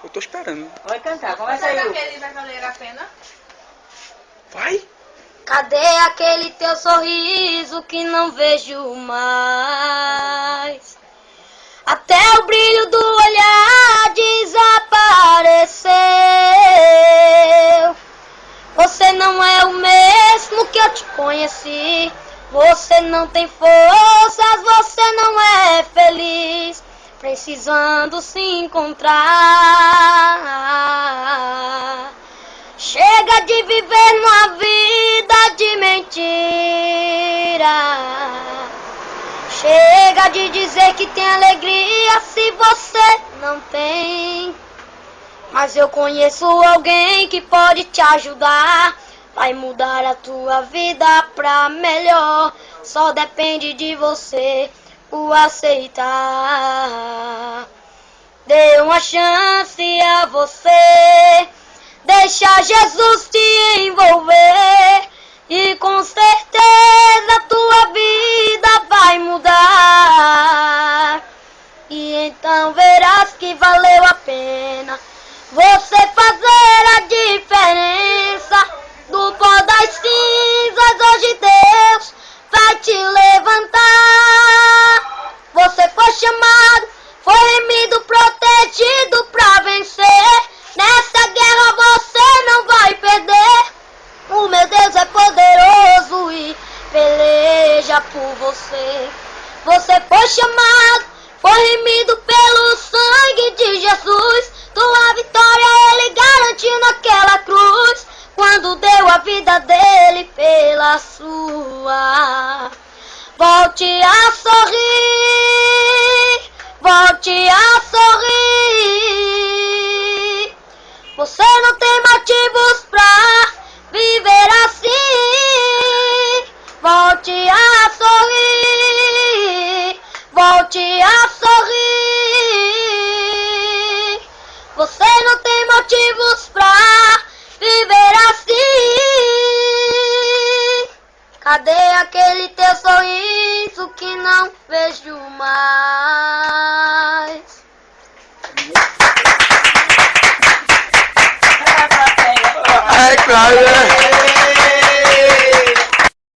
Eu tô esperando. Vai cantar, começa aí. Aquele vai valer a pena? Vai! Cadê aquele teu sorriso que não vejo mais? Até o brilho do olhar desapareceu. Você não é o mesmo que eu te conheci. Você não tem forças, você não é feliz, precisando se encontrar. Chega de viver numa vida de mentira. Chega de dizer que tem alegria se você não tem. Mas eu conheço alguém que pode te ajudar. Vai mudar a tua vida pra melhor. Só depende de você o aceitar. Dê uma chance a você. Deixa Jesus te envolver. E com certeza a tua vida vai mudar. E então verás que valeu a pena você fazer a diferença. Do pó das cinzas hoje Deus vai te levantar. Você foi chamado, foi remido, protegido pra vencer. Nessa guerra você não vai perder. O meu Deus é poderoso e peleja por você. Você foi chamado, foi remido pelo sangue de Jesus. Tua vitória Ele garantiu naquela cruz, quando deu a vida dele pela sua. Volte a sorrir, volte a sorrir. Você não tem motivos pra viver assim. Volte a sorrir, volte a sorrir. Você não tem motivos pra viver assim. Cadê aquele teu sorriso que não vejo mais? É claro, né?